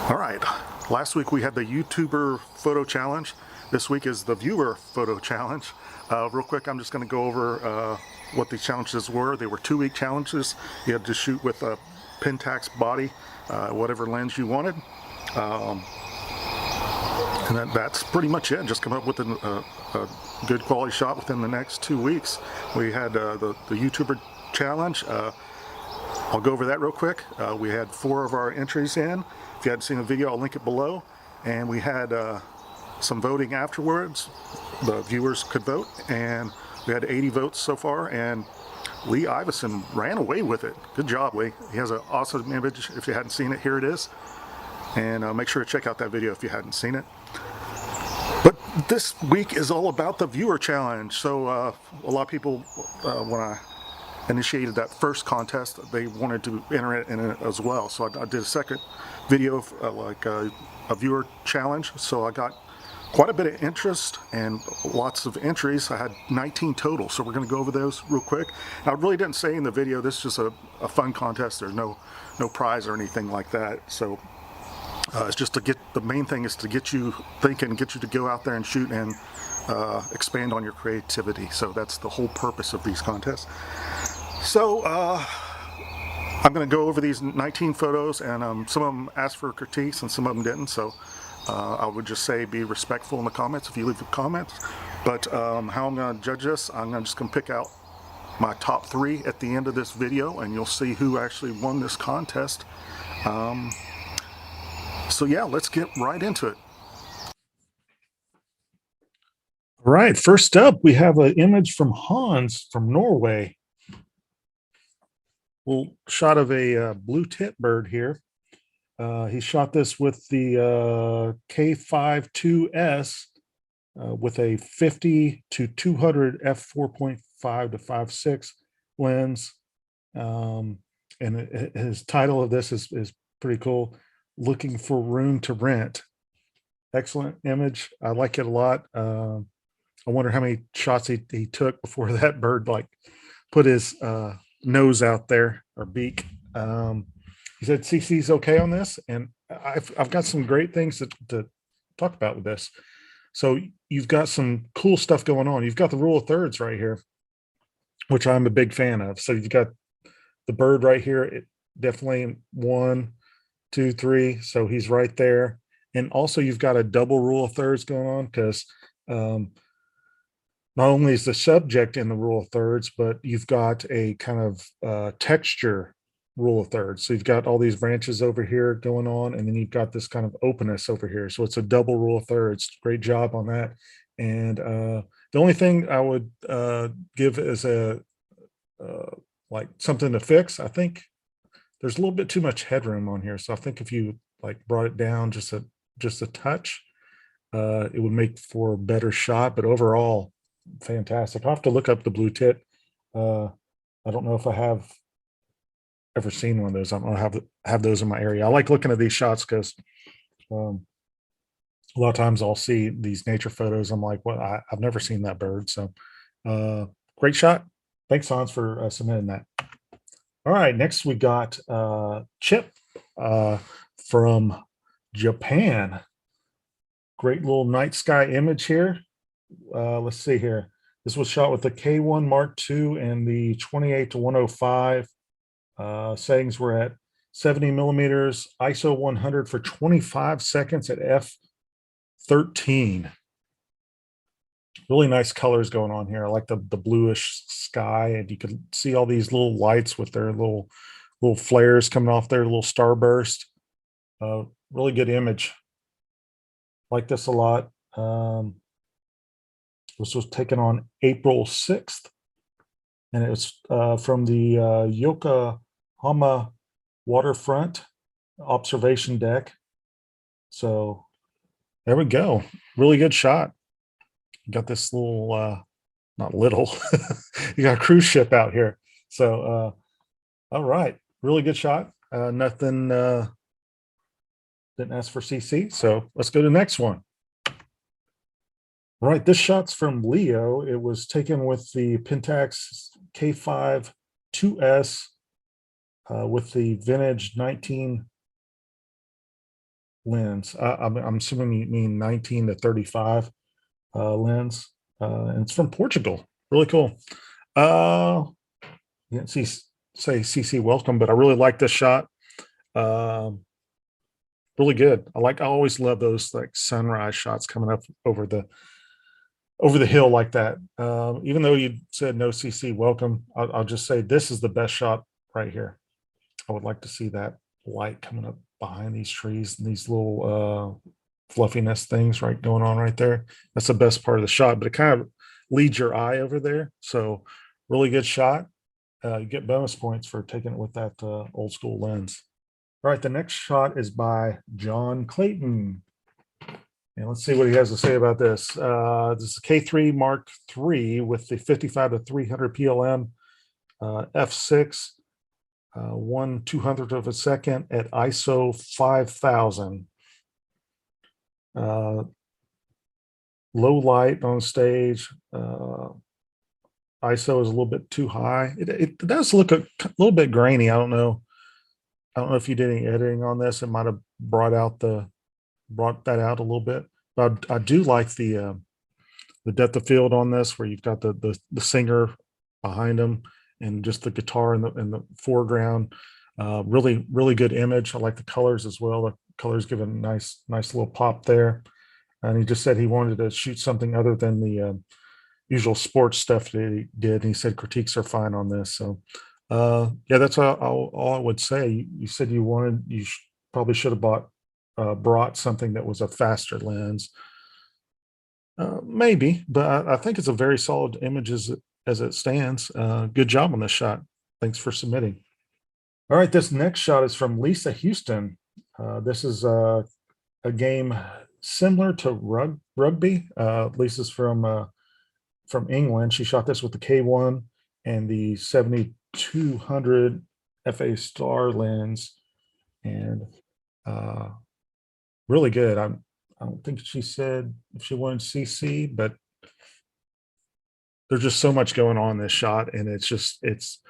All right, last week we had the YouTuber photo challenge. This week is the viewer photo challenge. Real quick, I'm just going to go over what the challenges were. They were 2-week challenges. You had to shoot with a Pentax body, whatever lens you wanted. And that's pretty much it. Just come up with a good quality shot within the next 2 weeks. We had the YouTuber challenge. I'll go over that real quick. We had 4 of our entries in. If you hadn't seen the video, I'll link it below. And we had some voting afterwards. The viewers could vote, and we had 80 votes so far, and Lee Iverson ran away with it. Good job, Lee. He has an awesome image. If you hadn't seen it, here it is. And make sure to check out that video if you hadn't seen it. But this week is all about the viewer challenge. So a lot of people, when I initiated that first contest, they wanted to enter it in it as well. So I did a second video, like a viewer challenge. So I got quite a bit of interest and lots of entries. I had 19 total, so we're going to go over those real quick. I really didn't say in the video, this is just a fun contest. There's no prize or anything like that. So it's just to get, the main thing is to get you thinking, get you to go out there and shoot and expand on your creativity. So that's the whole purpose of these contests. So I'm going to go over these 19 photos, and some of them asked for critiques and some of them didn't. So I would just say be respectful in the comments if you leave the comments. But how I'm going to judge this, I'm just going to pick out my top 3 at the end of this video, and you'll see who actually won this contest. So yeah, let's get right into it. All right, first up, we have an image from Hans from Norway. Little shot of a blue tit bird here. He shot this with the K5 2S with a 50 to 200 f4.5 to 5.6 lens. And his title of this is pretty cool. Looking for room to rent. Excellent image. I like it a lot. I wonder how many shots he took before that bird like put his nose out there, or beak. He said CC's okay on this, and I've got some great things to talk about with this. So you've got some cool stuff going on. You've got the rule of thirds right here, which I'm a big fan of. So you've got the bird right here. It definitely 1, 2, 3. So he's right there. And also you've got a double rule of thirds going on, because not only is the subject in the rule of thirds, but you've got a kind of texture rule of thirds. So you've got all these branches over here going on, and then you've got this kind of openness over here. So it's a double rule of thirds. Great job on that. And the only thing I would give as a like something to fix, I think there's a little bit too much headroom on here. So I think if you like brought it down just a touch, it would make for a better shot. But overall, fantastic. I'll have to look up the blue tit. I don't know if I have ever seen one of those. I don't have those in my area. I like looking at these shots because a lot of times I'll see these nature photos. I'm like, well, I've never seen that bird. So great shot. Thanks, Hans, for submitting that. All right, next we got Chip from Japan. Great little night sky image here. Let's see here. This was shot with the K1 Mark II and the 28 to 105. Settings were at 70 millimeters, ISO 100 for 25 seconds at f13. Really nice colors going on here. I like the bluish sky, and you can see all these little lights with their little flares coming off there, little starburst. Really good image. Like this a lot. This was taken on April 6th, and it was from the Yokohama waterfront observation deck. So there we go. Really good shot. You got this little, not little, you got a cruise ship out here. So, all right, really good shot. Nothing, didn't ask for CC. So let's go to the next one. All right, this shot's from Leo. It was taken with the Pentax K5 2S with the vintage lens. I'm assuming you mean 19 to 35 lens, and it's from Portugal. Really cool. You didn't say CC welcome, but I really like this shot. Um, really good. I always love those like sunrise shots coming up over the hill like that. Even though you said no CC welcome, I'll just say this is the best shot right here. I would like to see that light coming up behind these trees and these little fluffiness things right going on right there. That's the best part of the shot, but it kind of leads your eye over there. So really good shot. You get bonus points for taking it with that old school lens. All right, the next shot is by John Clayton. And let's see what he has to say about this. This is K3 Mark III with the 55 to 300 PLM f6, 1/200th of a second at ISO 5000. Low light on stage. ISO is a little bit too high. It does look a little bit grainy. I don't know if you did any editing on this. It might have brought that out a little bit. But I do like the depth of field on this, where you've got the singer behind him and just the guitar in the foreground. Really good image. I like the colors as well. The colors give a nice little pop there. And he just said he wanted to shoot something other than the usual sports stuff that he did. And he said critiques are fine on this. So yeah, that's all I would say. You said you probably should have brought something that was a faster lens. Maybe, but I think it's a very solid image as it stands. Good job on this shot. Thanks for submitting. All right, this next shot is from Lisa Huston. This is a game similar to rugby. Lisa's from England. She shot this with the K1 and the 7200 FA Star lens, and really good. I don't think she said if she wanted CC, but there's just so much going on in this shot, and it's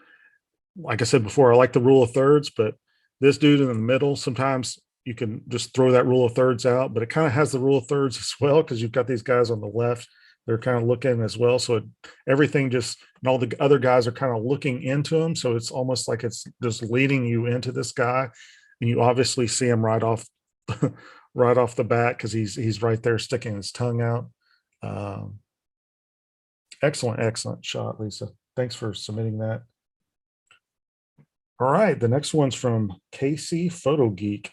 like I said before, I like the rule of thirds, but this dude in the middle, sometimes you can just throw that rule of thirds out, but it kind of has the rule of thirds as well, because you've got these guys on the left, they're kind of looking as well. So everything and all the other guys are kind of looking into him. So it's almost like it's just leading you into this guy. And you obviously see him right off the bat, because he's right there sticking his tongue out. Excellent shot, Lisa. Thanks for submitting that. All right, the next one's from Casey Photo Geek.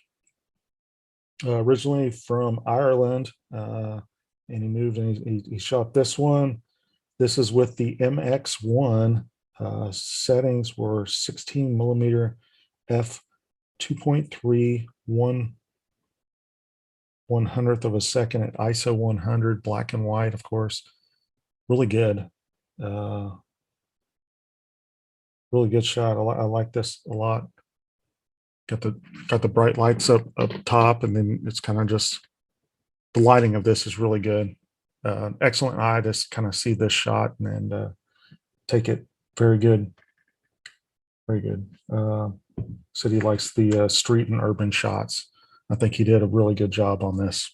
Originally from Ireland, and he moved and he shot this one. This is with the MX1. Settings were 16 millimeter f 2.3 1/100th of a second at ISO 100, black and white, of course. Really good. Really good shot. I like this a lot. Got the bright lights up top, and then it's kind of just the lighting of this is really good. Excellent eye to kind of see this shot and take it. Very good. Said he likes the street and urban shots. I think he did a really good job on this.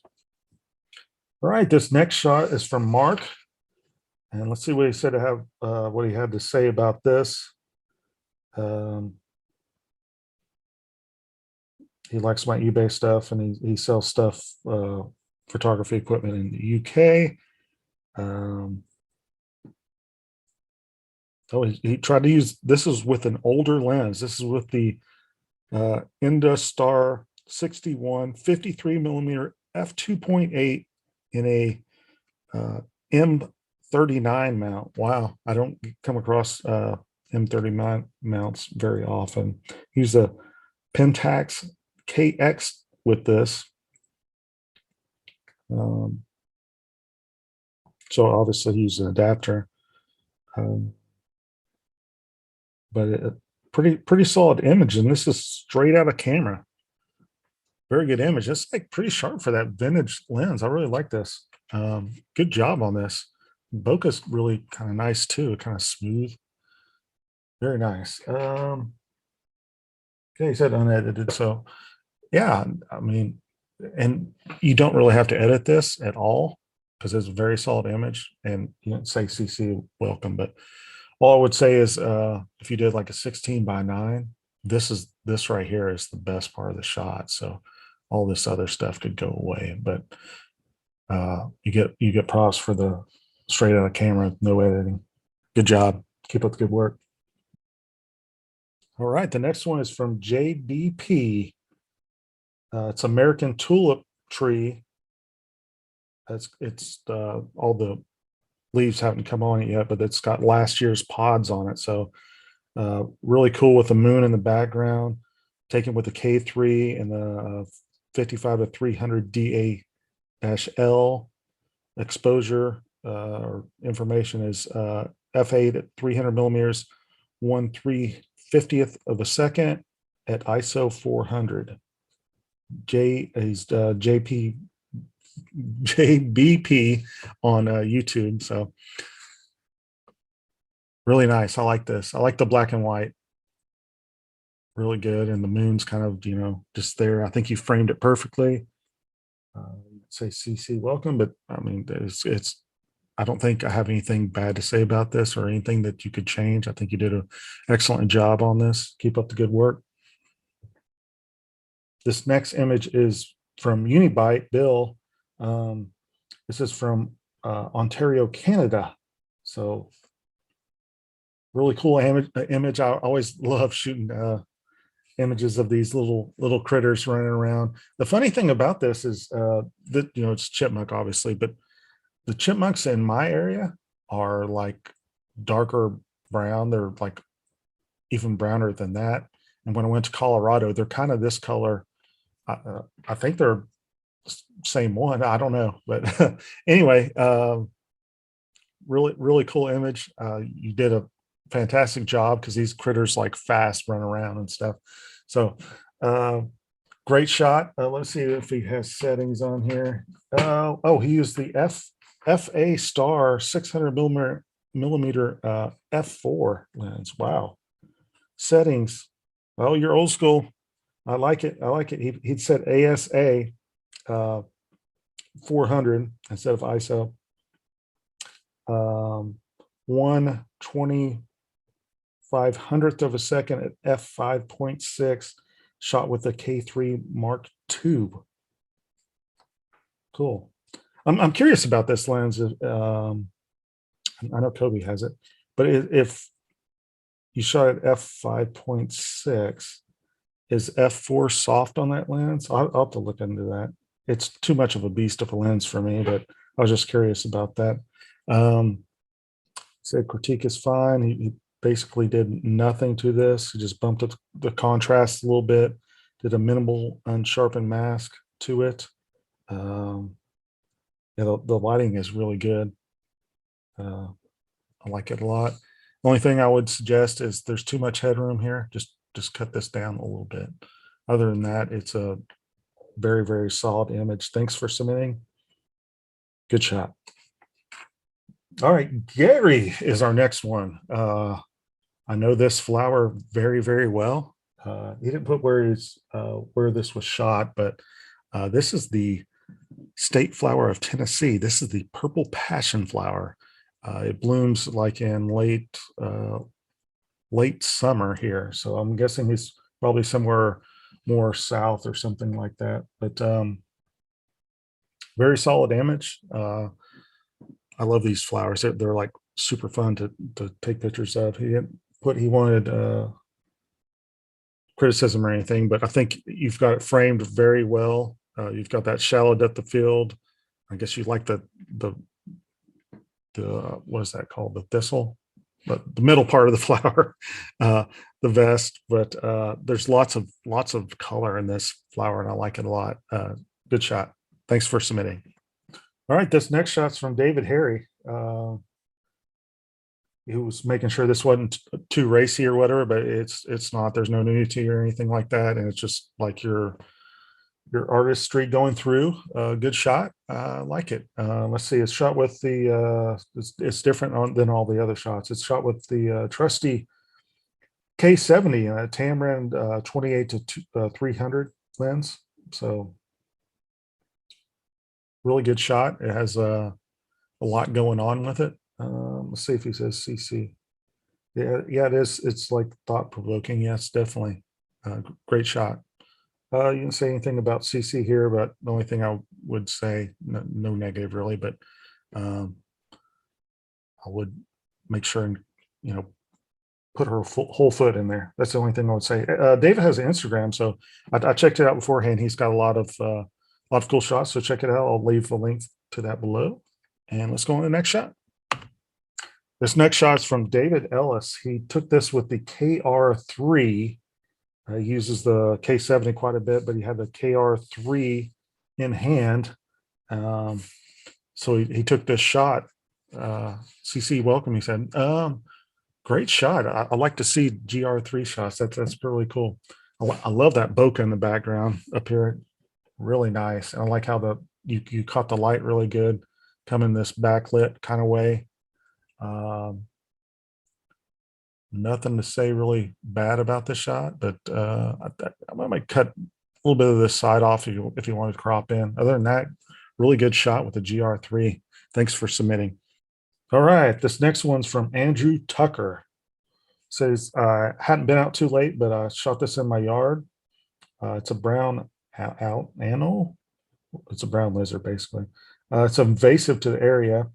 All right, this next shot is from Mark, and let's see what he said to have what he had to say about this. He likes my eBay stuff, and he sells stuff, photography equipment in the UK. He tried to use, this is with an older lens. This is with the Industar 61 53 millimeter f2.8 in a M39 mount. Wow, I don't come across M39 mounts very often. Use a Pentax KX with this. So obviously use an adapter, but pretty solid image, and this is straight out of camera. Very good image. It's like pretty sharp for that vintage lens. I really like this. Good job on this. Bokeh's really kind of nice too, kind of smooth. Very nice. Okay, he said unedited, so yeah, I mean, and you don't really have to edit this at all because it's a very solid image. And you don't say CC welcome, but all I would say is if you did like a 16:9, this right here is the best part of the shot. So all this other stuff could go away, but you get props for the straight out of camera, no editing. Good job. Keep up the good work. All right, the next one is from JBP. It's American Tulip Tree. It's all the leaves haven't come on it yet, but it's got last year's pods on it. So really cool with the moon in the background, taken with the K3 and the 55 to 300 DA-L exposure. Information is f8 at 300 millimeters, 1/350th of a second at ISO 400. JBP on YouTube. So really nice. I like this. I like the black and white. Really good. And the moon's kind of, just there. I think you framed it perfectly. Say CC welcome, but I mean, I don't think I have anything bad to say about this or anything that you could change. I think you did an excellent job on this. Keep up the good work. This next image is from Unibite, Bill. This is from Ontario, Canada. So really cool image. I always love shooting images of these little critters running around. The funny thing about this is that it's chipmunk, obviously, but the chipmunks in my area are like darker brown. They're like even browner than that. And when I went to Colorado, they're kind of this color. I think they're same one. I don't know, but anyway, really cool image. You did a fantastic job because these critters like fast run around and stuff. So great shot. Let's see if he has settings on here. Oh, he used the FA Star 600 millimeter f4 lens. Wow. Settings. Oh, you're old school. I like it. He'd said ASA 400 instead of ISO. 1/2500th of a second at f5.6, shot with the K3 Mark II. Cool. I'm curious about this lens. I know Kobe has it, but if you shot at f5.6, is f4 soft on that lens? I'll have to look into that. It's too much of a beast of a lens for me, but I was just curious about that. Said critique is fine. He basically did nothing to this. He just bumped up the contrast a little bit, did a minimal unsharpened mask to it. Yeah, the lighting is really good. I like it a lot. The only thing I would suggest is there's too much headroom here. Just cut this down a little bit. Other than that, it's a very, very solid image. Thanks for submitting. Good shot. All right, Gary is our next one. I know this flower very, very well. He didn't put where this was shot, but this is the state flower of Tennessee. This is the purple passion flower. It blooms like in late summer here. So I'm guessing he's probably somewhere more south or something like that. But very solid image. I love these flowers. They're like super fun to take pictures of. He wanted criticism or anything, but I think you've got it framed very well. You've got that shallow depth of field. I guess you like the what is that called? The thistle, but the middle part of the flower, the vest. But there's lots of color in this flower, and I like it a lot. Good shot. Thanks for submitting. All right, this next shot's from David Harry. He was making sure this wasn't too racy or whatever, but it's not. There's no nudity or anything like that, and it's just like your artistry going through. Good shot. Like it. Let's see. It's shot with the. It's different than all the other shots. It's shot with the trusty K70 Tamron 28 to 300 lens. So Really good shot. It has a lot going on with it. Let's see if he says CC. Yeah, it is. It's like thought provoking. Yes, definitely. Great shot. You didn't say anything about CC here, but the only thing I would say, no negative really, but um, I would make sure and, you know, put her whole foot in there. That's the only thing I would say. David has an Instagram, so I checked it out beforehand. He's got a lot of cool shots, so check it out. I'll leave a link to that below. And let's go on to the next shot. This next shot is from David Ellis. He took this with the KR3. He uses the K70 quite a bit, but he had the KR3 in hand. So he took this shot. CC, welcome, he said. Great shot. I like to see GR3 shots. That's really cool. I love that bokeh in the background up here. Really nice. And I like how you caught the light really good, coming this backlit kind of way. Nothing to say really bad about the shot, but I might cut a little bit of this side off if you wanted to crop in. Other than that, really good shot with the GR3. Thanks for submitting. All right, this next one's from Andrew Tucker. Says, hadn't been out too late, but I shot this in my yard. It's a brown anole. It's a brown lizard, basically. It's invasive to the area.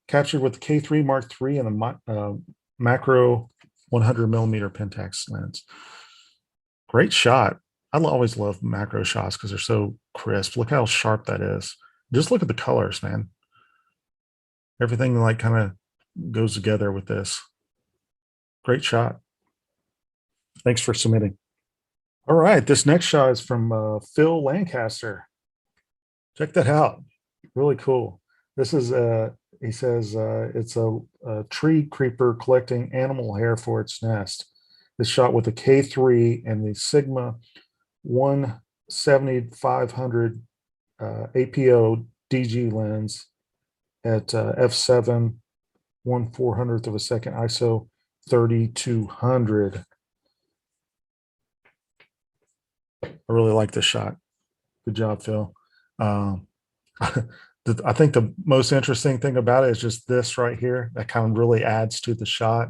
Captured with the K3 Mark III and the macro 100 millimeter Pentax lens. Great shot. I always love macro shots because they're so crisp. Look how sharp that is. Just look at the colors, man. Everything like kind of goes together with this. Great shot. Thanks for submitting. All right, this next shot is from Phil Lancaster. Check that out. Really cool. This is he says it's a tree creeper collecting animal hair for its nest. It's shot with a K3 and the Sigma 17500 APO DG lens at f7 1/400th of a second ISO 3200. I really like this shot. Good job, Phil. I think the most interesting thing about it is just this right here. That kind of really adds to the shot.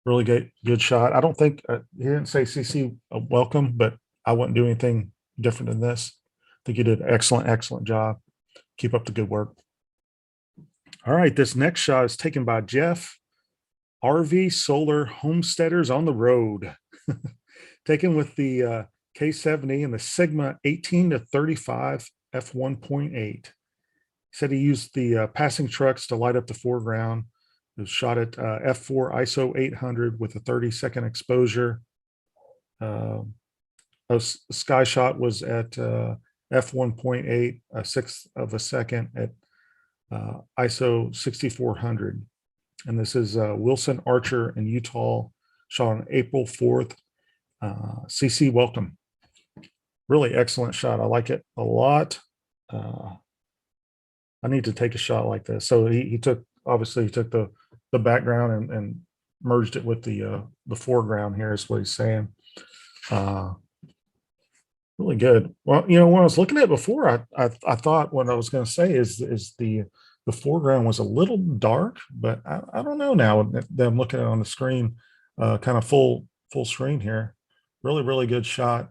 Really good shot. I don't think he didn't say CC welcome, but I wouldn't do anything different than this. I think you did an excellent job. Keep up the good work. All right, this next shot is taken by Jeff. RV Solar Homesteaders on the Road. Taken with the K70 and the Sigma 18 to 35 f1.8. He said he used the passing trucks to light up the foreground. It was shot at f4 ISO 800 with a 30-second exposure. A sky shot was at f1.8, a sixth of a second at ISO 6400. And this is Wilson Archer in Utah, shot on April 4th. CC, welcome. Really excellent shot. I like it a lot. I need to take a shot like this. So he took, obviously he took the background and merged it with the foreground here is what he's saying. Really good. Well, you know, when I was looking at it before, I thought what I was going to say is the foreground was a little dark, but I don't know now that I'm looking at it on the screen, kind of full screen here. Really good shot.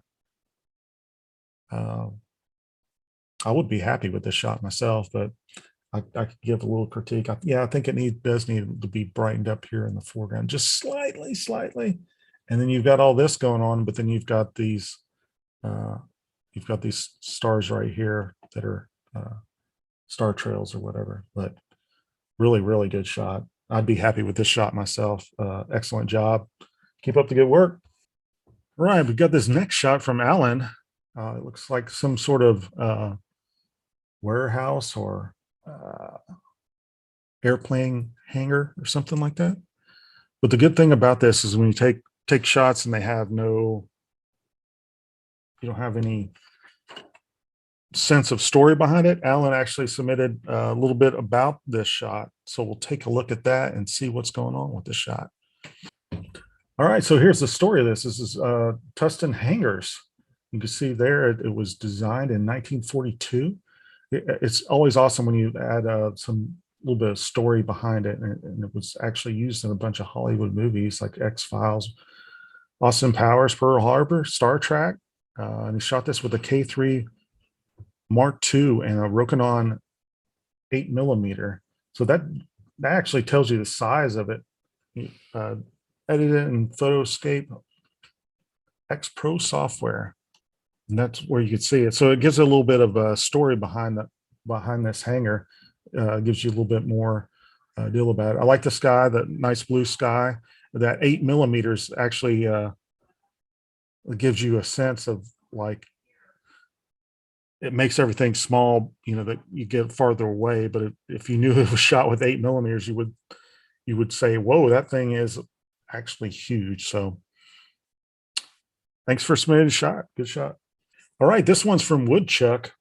I would be happy with this shot myself, but I could give a little critique. I think it does need to be brightened up here in the foreground, just slightly. And then you've got all this going on, but then you've got these stars right here that are star trails or whatever. But really good shot. I'd be happy with this shot myself. Excellent job. Keep up the good work. All right, we've got this next shot from Alan. It looks like some sort of warehouse or airplane hangar or something like that. But the good thing about this is when you take shots and they have you don't have any sense of story behind it. Alan actually submitted a little bit about this shot. So we'll take a look at that and see what's going on with this shot. All right, so here's the story of this. This is Tustin Hangars. You can see there it was designed in 1942. It's always awesome when you add some little bit of story behind it, and it was actually used in a bunch of Hollywood movies like X-Files, Austin Powers, Pearl Harbor, Star Trek. And he shot this with a K3 Mark II and a Rokinon 8mm. So that actually tells you the size of it. Edit it in Photoscape X Pro software, and that's where you can see it. So it gives a little bit of a story behind this hanger. Gives you a little bit more deal about it. I like the sky, the nice blue sky. That 8mm actually gives you a sense of like, it makes everything small, that you get farther away. But if you knew it was shot with 8mm, you would say, whoa, that thing is actually huge. So thanks for submitting a shot. Good shot. All right, this one's from Woodchuck.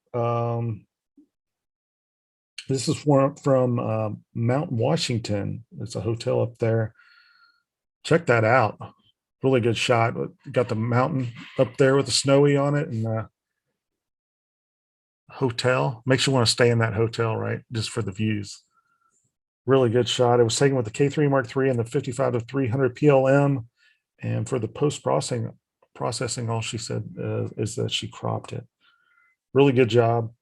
This is from Mount Washington. It's a hotel up there. Check that out. Really good shot. Got the mountain up there with the snowy on it, and hotel. Makes you want to stay in that hotel, right? Just for the views. Really good shot. It was taken with the K3 Mark III and the 55 to 300 PLM. And for the processing, all she said is that she cropped it. Really good job.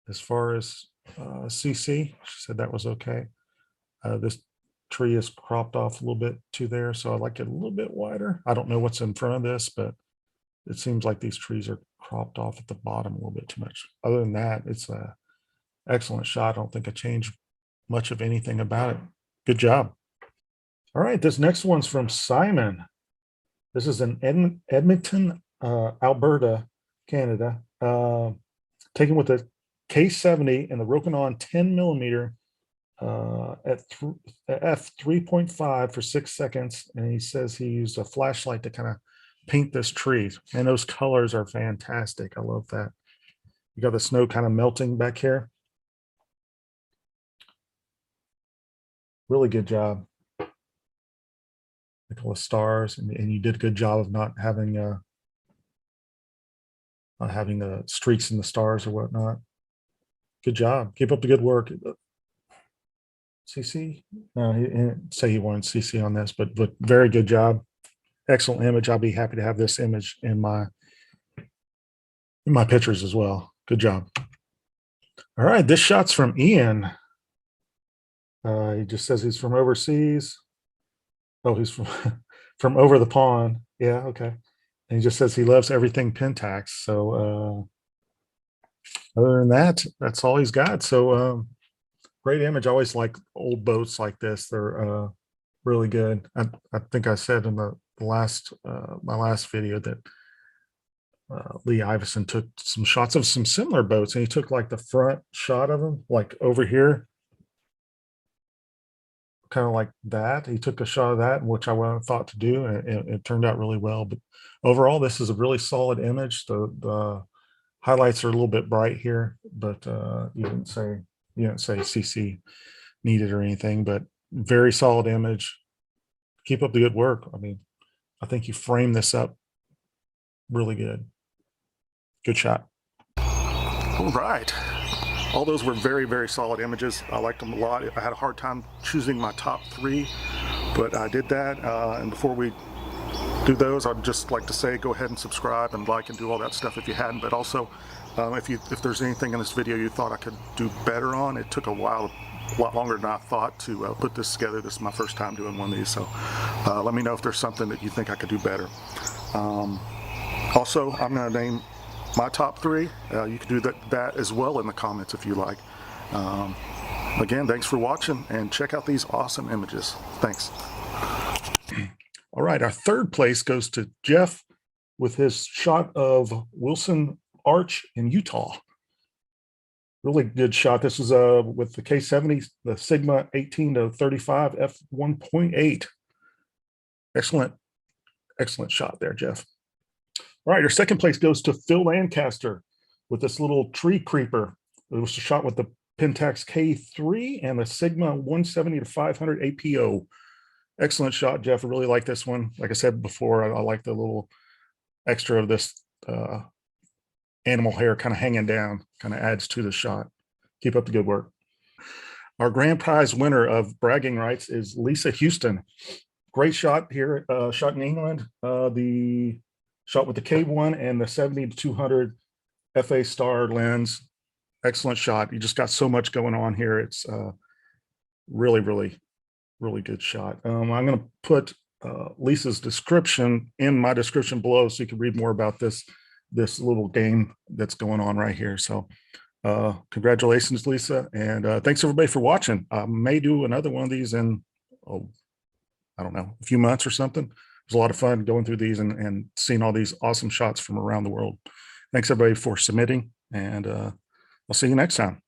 As far as CC, she said that was okay. This tree is cropped off a little bit to there, so I like it a little bit wider. I don't know what's in front of this, but it seems like these trees are cropped off at the bottom a little bit too much. Other than that, it's a excellent shot. I don't think I changed much of anything about it. Good job. All right, this next one's from Simon. This is in Edmonton, Alberta, Canada. Taken with a K70 and the Rokinon 10mm at f3.5 for 6 seconds. And he says he used a flashlight to kind of paint this tree. And those colors are fantastic. I love that. You got the snow kind of melting back here. Really good job. A couple of stars, and you did a good job of not having the streaks in the stars or whatnot. Good job. Keep up the good work. CC? No, he didn't say he wanted CC on this, but very good job. Excellent image. I'll be happy to have this image in my pictures as well. Good job. All right, this shot's from Ian. He just says he's from overseas. Oh, he's from over the pond. Yeah, okay. And he just says he loves everything Pentax. So other than that, that's all he's got. So great image. I always like old boats like this. They're really good. I think I said in the last my last video that Lee Iverson took some shots of some similar boats, and he took like the front shot of them, like over here, kind of like that. He took a shot of that, which I would have thought to do, and it turned out really well. But overall, this is a really solid image. The highlights are a little bit bright here, but you didn't say CC needed or anything, but very solid image. Keep up the good work. I mean, I think you framed this up really good. Good shot. All right. All those were very, very solid images. I liked them a lot. I had a hard time choosing my top 3, but I did that. And before we do those, I'd just like to say, go ahead and subscribe and like and do all that stuff if you hadn't. But also, if there's anything in this video you thought I could do better on, it took a lot longer than I thought to put this together. This is my first time doing one of these, so let me know if there's something that you think I could do better. Also, I'm going to name my top 3. You can do that as well in the comments if you like. Again, thanks for watching, and check out these awesome images. Thanks. All right, our third place goes to Jeff with his shot of Wilson Arch in Utah. Really good shot. This was with the K70, the Sigma 18 to 35 f1.8. Excellent shot there, Jeff. All right, your second place goes to Phil Lancaster with this little tree creeper. It was a shot with the Pentax K3 and the Sigma 170 to 500 APO. Excellent shot, Jeff. I really like this one. Like I said before, I like the little extra of this animal hair kind of hanging down, kind of adds to the shot. Keep up the good work. Our grand prize winner of bragging rights is Lisa Huston. Great shot here, shot in England. The shot with the K1 and the 70 to 200 FA star lens. Excellent shot. You just got so much going on here. It's really, really, really good shot. I'm going to put Lisa's description in my description below so you can read more about this little game that's going on right here. So congratulations, Lisa. And thanks everybody for watching. I may do another one of these in, I don't know, a few months or something. It was a lot of fun going through these and seeing all these awesome shots from around the world. Thanks everybody for submitting, and I'll see you next time.